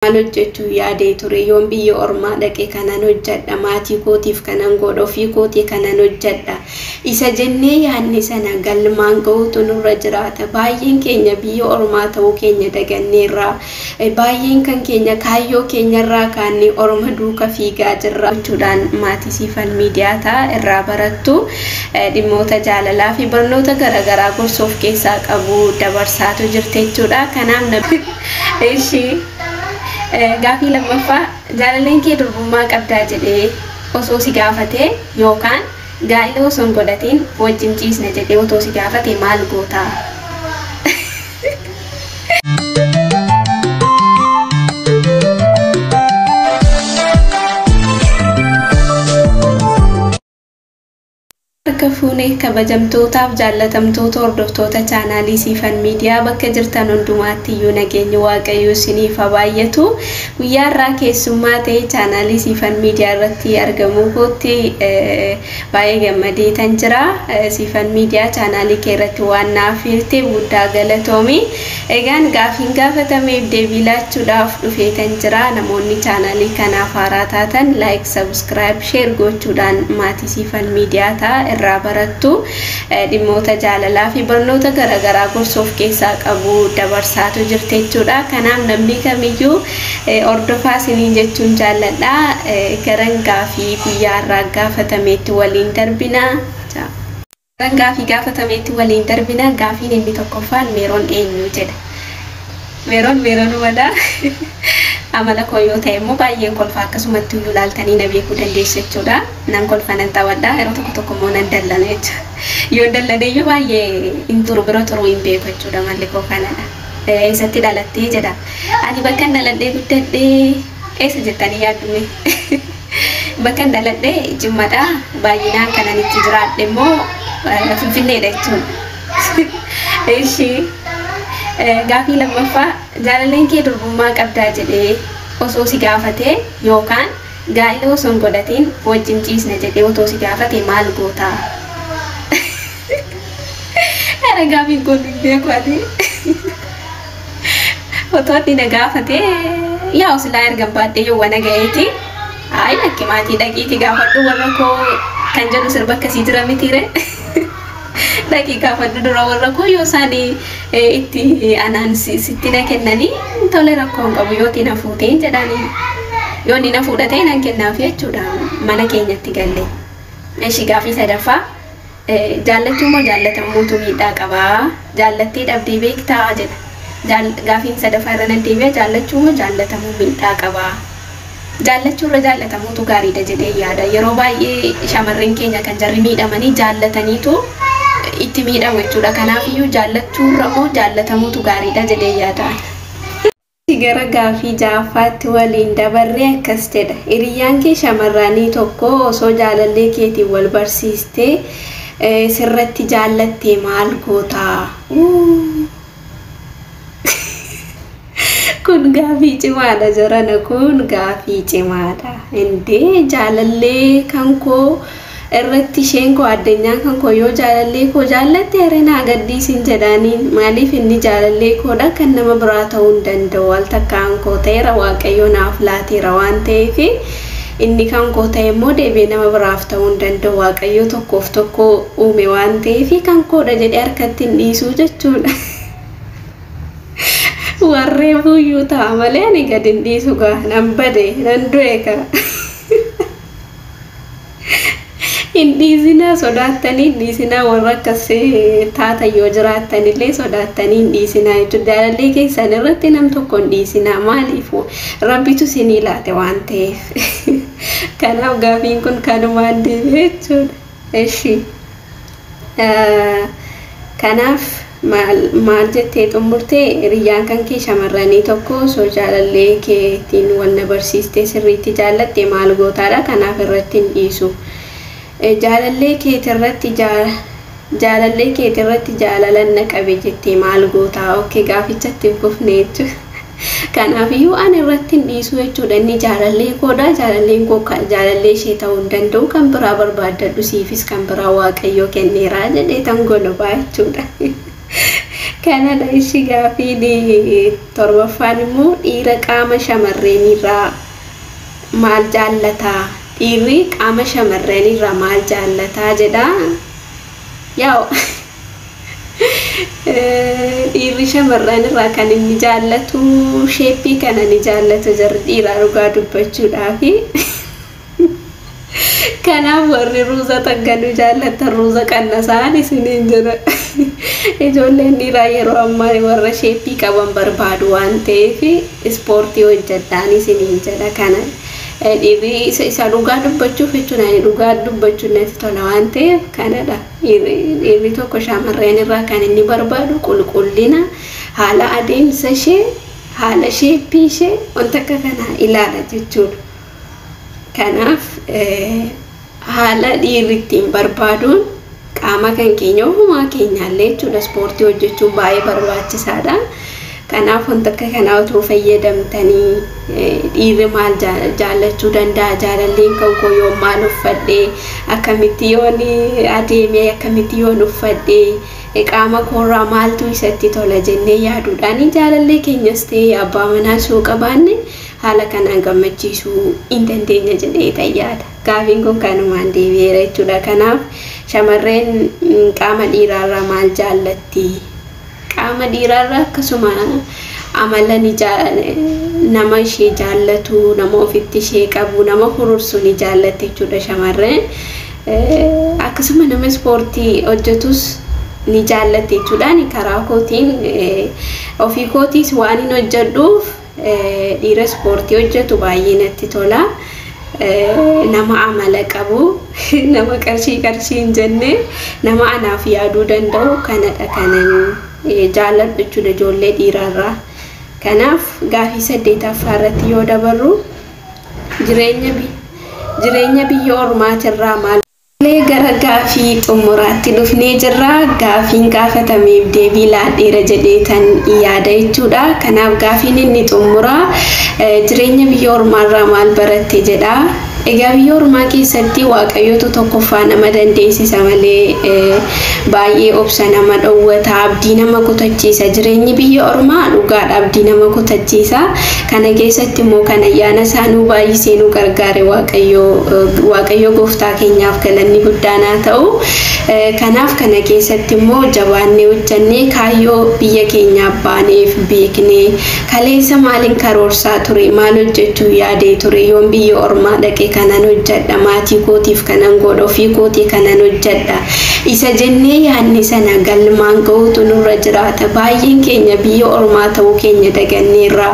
Maal hojjechuu yaadee ture yoon biyya ormaa dhaqee kanan hojjedha maatii kootiif kanan godha ofii kootii kanan hojjedha isa jennee yaadne sana galmaan ga'uutu nurra jiraata. Baay'een keenya biyya ormaa ta'uu keenya daganneerraa baay'een kan keenya kaayyoo keenyarraa kaannee orma duuka fiigaa jirra jechuudhaan maatii Siifan Miidiyaa ta'a irraa barattu dhimmoota jaalalaa fi barnoota garaagaraa gorsoof keessaa qabu dabarsaatu jirte jechuudha. Kanaaf ishii gaafii lammaffaa jaalalleen kee durbummaa qabdaa jedhee osoo si gaafatee yookaan gaa'ila osoo hin godhatiin wajjin ciisna jedhee osoo si gaafatee maal gootaa? Kafuune kabajamtootaaf jaallatamtoota hordoftoota chaanaalii Siifan Miidiyaa bakka jirtan hundumaatti iyyuu nageenyi waaqayyoo isiniif haa baay'atu. Guyyaa irraa keessummaa ta'e chaanaalii Siifan Miidiyaa irratti argamuu kootti baay'ee gammadee tan jira. Siifan Miidiyaa chaanaalii kee irratti waan naaf hirte guddaa galatoomi. Egaan gaafiin gaafatameef deebii laachuudhaaf dhufee tan jira. Namoonni chaanaalii kanaaf haaraa taatan like, subscribe, share gochuudhaan maatii Siifan Miidiyaa ta'a barattu dhimmoota jaalalaa fi barnoota garaagaraa gorsoof keessaa qabu dabarsaatu jirte jechuudha. Kanaaf namni kamiyyuu hordofaa isiniin jechuun jaalladha. Garan gaafii guyyaa irraa gaafatameetti waliin darbina. Garan gaafii gaafatameetti waliin darbina. Gaafiin inni tokkoffaan Meeroon eenyu jedha. Meeroon wada amala koo yoo ta'e immoo baay'een kolfa akkasumatti iyyuu ilaaltanii na beekuu dandeessu jechuudha. Nan kolfa nan taphadha yeroo tokko immoo nan dallana jechuudha. Yoo dallane iyyuu baay'ee hin turu bira turuu hin beeku jechuudha malli koo kanadha. Eessatti dhalattee jedha. Ani bakka dhaladhee guddadhee eessa jettanii yaaddume? Bakka dhaladhee Jimmaadha. Baay'inaan kanan itti jiraadhe immoo Finfinneedha jechuudha. Ishii gaafii lammaffaa jaalalleen kee durbummaa qabdaa jedhee osoo si gaafatee yookaan gaa'ila osoo hin godhatiin wajjin ciisna jedhee osoo si gaafatee maal gootaa? Ara gaafiin kun hin beeku ati. Otoo inni na gaafatee yaa osilaa ergan baadhee yoo wana ga'eeti ayi lakki maatii dhaqiiti gaafadhu warra koo kan jedhu sirba akkasii jira mitiire. Lagi gaafadhu dura warra koo yoo isaanii itti anaan sitti na kennanii tole rakkoo hin qabu yoo tina fuuteen jedhanii yoo inni na fuudhatee nan kennaaf jechuudha mana keenyatti galle. Ishii gaafii sadaffaa jaallachuun moo jaallatamuutu miidhaa qabaa? Jaallattee dhabdee beektaa jedha. Gaafiin sadaffaa irra nan deebi'a jaallachuun moo jaallatamuu miidhaa qabaa? Jaallachuun irra jaallatamuutu gaariidha jedhee yaada. Yeroo baay'ee shamarreen keenya kan jarri miidhamanii jaallataniitu itti miidhamu jechuudha. Kanaaf iyyuu jaallachuu irra moo jaallatamuutu gaariidha jedhee yaada. Gara gaafii ja'affaatti waliin dabarree akkas jedha. Hiriyyaan kee shamarranii tokko osoo jaalallee keetiin wal barsiistee sirratti jaallattee maal gootaa? Kun gaafii cimaadha jarana kun gaafii cimaadha. Indee jaalallee kan koo irratti isheen koo addunyaan kan koo yoo jaalallee koo jaallatte arenaa gaddiisin jedhaniin maaliif inni jaalallee koodha kan nama biraa ta'uu hin danda'u al takkaan koo ta'eera waaqayyo naaf laateera waan ta'eef inni kan koo ta'e immoo deebi'ee nama biraaf ta'uu hin danda'u waaqayyo tokkoof tokko uume waan ta'eef kan koodha jedhee harkatti hin dhiisuu jechuudha. Warree buyyuu ta'a malee ani gadi hin dhiisu gaa nan bade nan du'e gaa. Indisina sodaatanii indisina warra akkas taata yoo jiraattanillee sodaatanii indisina jechuudha. Jaalallee keessan irratti nam tokko indisina maaliif rabbitu isinii laate waan ta'eef. Kanaaf gaafiin kun kanumaan deebi'e jechuudha. Eshi kanaaf maal jettee xumurtee hiriyyaan kan kee shamarranii tokko osoo jaalallee keetiin wal barsiistee sirriitti jaallatte maal gootaadha? Kanaaf irratti hin dhiisu. Jaalallee keetirratti jaalalan naqabe jettee maal gootaa? Okkee gaafichatti hin kufne jechuudha. Kanaaf iyyuu ani irratti hin dhiisu jechuudha. Inni jaalallee koodha. Jaalalleen koo jaalallee ishee ta'uu hin danda'u. Kan biraa barbaaddadhu siifis kan biraa waaqayyo kenneeraa jedhee tan golobaa jechuudha. kanadha ishi gaafii torbaffaan immoo dhiira qaama shamarreenirraa maal jaallataa dhiirri qaama shamarreenirraa maal jaallataa jedha yaa'u dhiirri shamarreenirraa kan inni jaallatu sheeppii kana ni jaallatu jarri dhiiraa dhugaa dubbachuudhaafi kanaaf warri ruuza tagganu jaallatan ruuza qannasaan isiniin jira ijoolleen dhiiraa yeroo ammaa warra sheeppii qaban barbaadu waan ta'eef ispoortii hojjedhaan isiniin jedha kana dhiirri isa dhugaa dubbachuuf jechuun ani dhugaa dubbachuun natti tola waan ta'eef kanadha dhiirri tokko shamarreen irraa kan inni barbaadu qulqullina haala adeemsa ishee haala sheeppii ishee wanta akka kana ilaala jechuudha kanaaf haala dhiirri ittiin barbaaduun qaama kan keenya ofumaa keenyaallee jechuudha ispoortii hojjechuun baay'ee barbaachisaadha kanaaf wanta akka kanaa otoo fayyadamtanii dhiirri maal jaallachuu danda'a jaalalleen kan koo yoo maal uffadhee akkamitti yoon adeemee akkamitti yoon uffadhee qaama koorraa maaltu isatti tola jennee yaaduudhaan jaalallee keenyas ta'ee abbaa manaa soo qabaanne haala kanaan gammachiisuu hin dandeenya jedhee tayyaadha gaafiin kun kanumaan deebi'eera jechuudha kanaaf shamarreen qaama dhiiraarraa maal jaallatti qaama dhiiraarraa akkasuma amala nama ishee jaallatu nama ofitti ishee qabu nama hurursu ni jaallatti jechuudha shamarreen akkasuma nama ispoortii hojjetus ni jaallatti jechuudha karaa kootiin ofii kootiis waan hin hojjedhuuf dhiira ispoortii hojjetu baay'ee natti tola nama amala qabu nama qarshii hin jenne nama anaaf yaaduu danda'u kanadha kanan jaalladhu jechuudha ijoollee dhiiraarraa kanaaf gaafii 8ffaa irratti yoo dabarru jireenya biyya ormaatirraa maal gara gaafii xumuraatti dhufnee jirra gaafiin gaafatameef deebii laadheera jedheetan yaada jechuudha kanaaf gaafiin inni xumuraa jireenya biyya ormaarraa maal baratte jedha egaa biyya ormaa keessatti waaqayyotu tokkoffaa nama dandeessisa malee baay'ee obsa nama dhowwata abdii nama kutachiisa jireenyi biyya ormaa dhugaadha abdii nama kutachiisa kana keessatti immoo kan ayyaana isaanuu baay'isee nu gargaare waaqayyo gooftaa keenyaaf galanni guddaan haa ta'u kanaaf kana keessatti immoo jabaannee hojjannee kaayyoo biyya keenyaaf baaneef beeknee kaleessa maaliin karoorsaa ture maal hojjechuu yaadee ture yoon biyya ormaa dhaqee kanan hojjedha maatii kootiif kanan godha ofii kootii kanan hojjedha isa jennee yaadne sana galmaan ga'uutu nurra jiraata baay'een keenya biyya ormaa ta'uu keenya daganneerra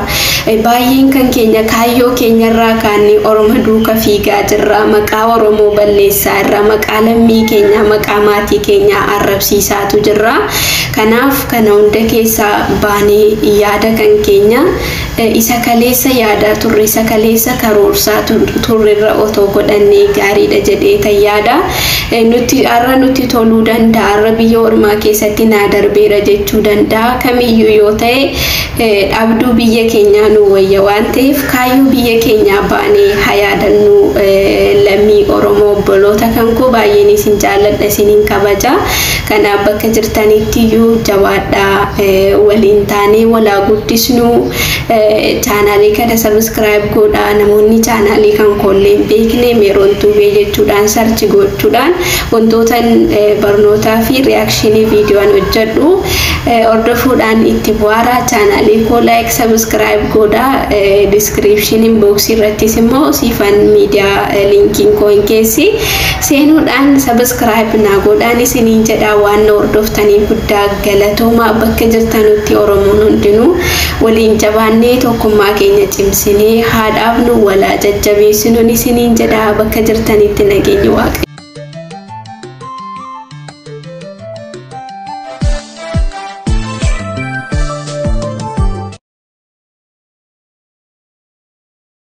baay'een kan keenya kaayyoo keenyarraa kaannee orma duuka fiigaa jirra maqaa oromoo balleessaa irra maqaa lammii keenya maqaa maatii keenya arrabsiisaatu jirra kanaaf kana hunda keessaa baanee yaada kan keenya isa kaleessa yaadaa turre isa kaleessa karoorsaa turrerra otoo godhannee gaariidha jedhee tayyaada nuti arra nuti toluu danda'a arra biyya ormaa keessatti naa darbeera jechuu danda'a kamiyyuu yoo ta'e dhabduu biyya keenyaa nu wayya waan ta'eef kaayyoo biyya keenyaa baanee hayaadannu lammii oromoo obboloota kan koo baay'een isin jaalladha isinin kabaja kanaaf bakka jirtanitti iyyuu jabaadhaa waliin taanee walaa guddisnu chaanaalii kana subscribe godhaa namoonni chaanaalii kan kolleen beekne meeroon tuubee jechuudhaan sarchi gochuudhaan wantoota barnootaa fi reakshinii viidiyoon hojjedhu hordofuudhaan itti bu'aaraa chaanaalii koo like subscribe godhaa description box irrattis immoo siifan miidiyaa linkiin koo hin keessi seenuudhaan subscribe naa godhaan isiniin jedhaa waan hordoftanii guddaa galatoomaa bakka jirtanutti oromoon hundinuu waliin jabaannee tokkummaa keenya cimsinee haadhaaf nu walaa jajjabeessinuun isiniin jedhaa bakka jirtanitti nageenya waaqayyo